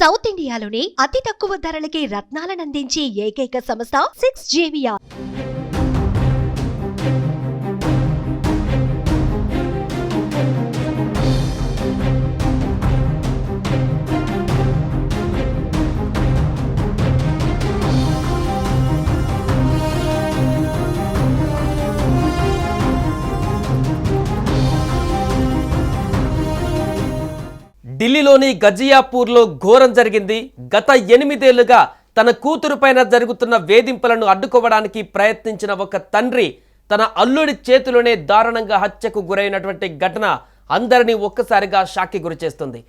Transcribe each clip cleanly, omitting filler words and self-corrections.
South ఇండియాలోనే అతి తక్కువ ధరలకి రత్నాలనందించే ఏకైక సంస్థ 6JVR. ఢిల్లీలోని గజియాపూర్లో ఘోరం జరిగింది. గత 8 ఏళ్లుగా తన కూతురుపైన జరుగుతున్న వేధింపులను అడ్డుకోవడానికి ప్రయత్నించిన ఒక తండ్రి తన అల్లుడి చేతిలోనే దారుణంగా హత్యకు గురైనటువంటి ఘటన అందరినీ ఒక్కసారిగా షాక్కి గురిచేస్తుంది.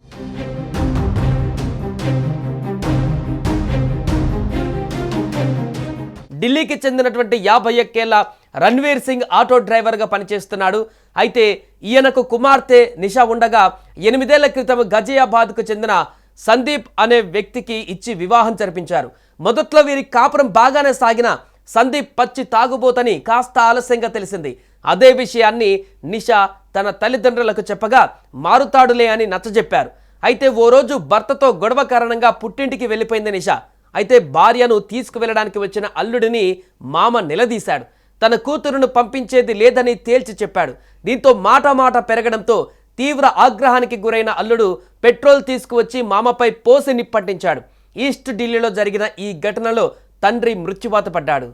ఢిల్లీకి చెందినటువంటి 51 ఏళ్ల రణ్వీర్ సింగ్ ఆటో డ్రైవర్గా పనిచేస్తున్నాడు. అయితే ఈయనకు కుమార్తె నిషా ఉండగా 8 ఏళ్ల క్రితం గజియాబాద్కు చెందిన సందీప్ అనే వ్యక్తికి ఇచ్చి వివాహం జరిపించారు. మొదట్లో వీరి కాపురం బాగానే సాగిన సందీప్ పచ్చి తాగుబోతని కాస్త ఆలస్యంగా తెలిసింది. అదే విషయాన్ని నిషా తన తల్లిదండ్రులకు చెప్పగా మారుతాడులే అని నచ్చజెప్పారు. అయితే ఓ రోజు భర్తతో గొడవ కారణంగా పుట్టింటికి వెళ్ళిపోయింది నిషా. అయితే భార్యను తీసుకువెళ్ళడానికి వచ్చిన అల్లుడిని మామ నిలదీశాడు. తన కూతురును పంపించేది లేదని తేల్చి చెప్పాడు. దీంతో మాట పెరగడంతో తీవ్ర ఆగ్రహానికి గురైన అల్లుడు పెట్రోల్ తీసుకువచ్చి మామపై పోసి నిప్పంటించాడు. ఈస్ట్ ఢిల్లీలో జరిగిన ఈ ఘటనలో తండ్రి మృత్యువాత పడ్డాడు.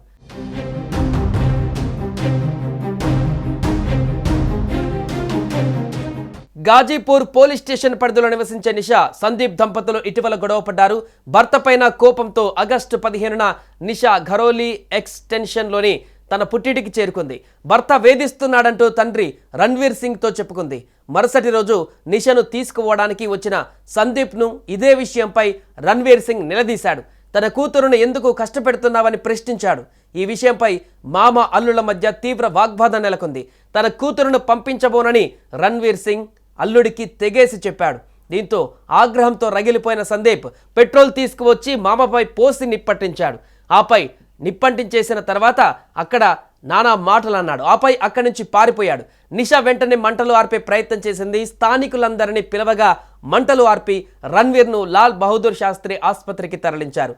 గాజీపూర్ పోలీస్ స్టేషన్ పరిధిలో నివసించే నిషా సందీప్ దంపతులు ఇటీవల గొడవ పడ్డారు. భర్త పైన కోపంతో ఆగస్టు 15న నిషా ఘరోలీ ఎక్స్టెన్షన్లోని తన పుట్టింటికి చేరుకుంది. భర్త వేధిస్తున్నాడంటూ తండ్రి రణ్వీర్ సింగ్తో చెప్పుకుంది. మరుసటి రోజు నిషాను తీసుకుపోవడానికి వచ్చిన సందీప్ను ఇదే విషయంపై రణ్వీర్ సింగ్ నిలదీశాడు. తన కూతురును ఎందుకు కష్టపెడుతున్నావని ప్రశ్నించాడు. ఈ విషయంపై మామ అల్లుల మధ్య తీవ్ర వాగ్వాదం నెలకొంది. తన కూతురును పంపించబోనని రణ్వీర్ సింగ్ అల్లుడికి తెగేసి చెప్పాడు. దీంతో ఆగ్రహంతో రగిలిపోయిన సందీప్ పెట్రోల్ తీసుకువచ్చి మామపై పోసి నిప్పంటించాడు. ఆపై నిప్పంటించేసిన తర్వాత అక్కడ నానా మాటలు అన్నాడు. ఆపై అక్కడి నుంచి పారిపోయాడు. నిషా వెంటనే మంటలు ఆర్పే ప్రయత్నం చేసింది. స్థానికులందరినీ పిలవగా మంటలు ఆర్పి రణ్వీర్ను లాల్ బహదూర్ శాస్త్రి ఆసుపత్రికి తరలించారు.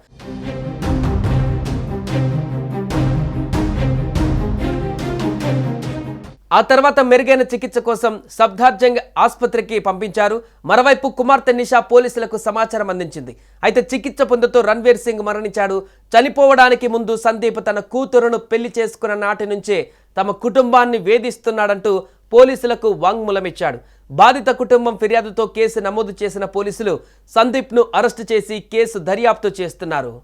ఆ తర్వాత మెరుగైన చికిత్స కోసం సఫ్దర్జంగ్ ఆసుపత్రికి పంపించారు. మరోవైపు కుమార్తె నిషా పోలీసులకు సమాచారం అందించింది. అయితే చికిత్స పొందుతూ రణ్వీర్ సింగ్ మరణించాడు. చనిపోవడానికి ముందు సందీప్ తన కూతురును పెళ్లి చేసుకున్న నాటి నుంచే తమ కుటుంబాన్ని వేధిస్తున్నాడంటూ పోలీసులకు వాంగ్మూలం ఇచ్చాడు. బాధిత కుటుంబం ఫిర్యాదుతో కేసు నమోదు చేసిన పోలీసులు సందీప్ను అరెస్టు చేసి కేసు దర్యాప్తు చేస్తున్నారు.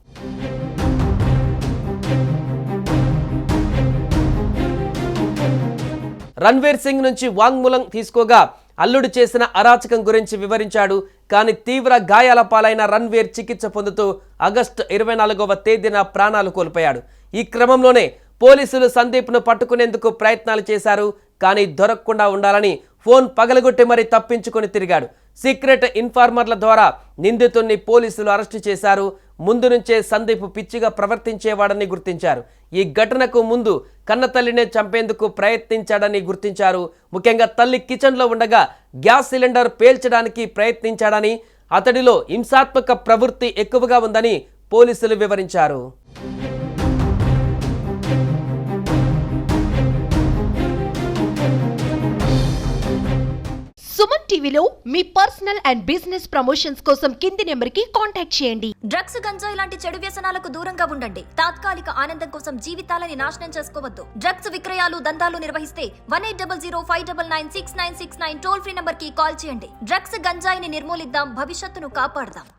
రణ్వీర్ సింగ్ నుంచి వాంగ్మూలం తీసుకోగా అల్లుడు చేసిన అరాచకం గురించి వివరించాడు. కానీ తీవ్ర గాయాల పాలైన రణ్వీర్ చికిత్స పొందుతూ ఆగస్టు 24వ తేదీన ప్రాణాలు కోల్పోయాడు. ఈ క్రమంలోనే పోలీసులు సందీప్ను పట్టుకునేందుకు ప్రయత్నాలు చేశారు. కానీ దొరకకుండా ఉండాలని ఫోన్ పగలగొట్టి మరీ తప్పించుకొని తిరిగాడు. సీక్రెట్ ఇన్ఫార్మర్ల ద్వారా నిందితుడిని పోలీసులు అరెస్టు చేశారు. ముందు నుంచే సందీప్ పిచ్చిగా ప్రవర్తించేవాడని గుర్తించారు. ఈ ఘటనకు ముందు కన్నతల్లినే చంపేందుకు ప్రయత్నించాడని గుర్తించారు. ముఖ్యంగా తల్లి కిచెన్లో ఉండగా గ్యాస్ సిలిండర్ పేల్చడానికి ప్రయత్నించాడని, అతడిలో హింసాత్మక ప్రవృత్తి ఎక్కువగా ఉందని పోలీసులు వివరించారు. సుమన్ టీవీలో మీ పర్సనల్ అండ్ బిజినెస్ ప్రమోషన్స్ కోసం కింది నెంబర్కి కాంటాక్ట్ చేయండి. డ్రగ్స్, గంజాయి లాంటి చెడు వ్యసనాలకు దూరంగా ఉండండి. తాత్కాలిక ఆనందం కోసం జీవితాలని నాశనం చేసుకోవద్దు. డ్రగ్స్ విక్రయాలు, దందాలు నిర్వహిస్తే 1800599696 టోల్ ఫ్రీ నంబర్ కి కాల్ చేయండి. డ్రగ్స్, గంజాయిని నిర్మూలిద్దాం, భవిష్యత్తును కాపాడదాం.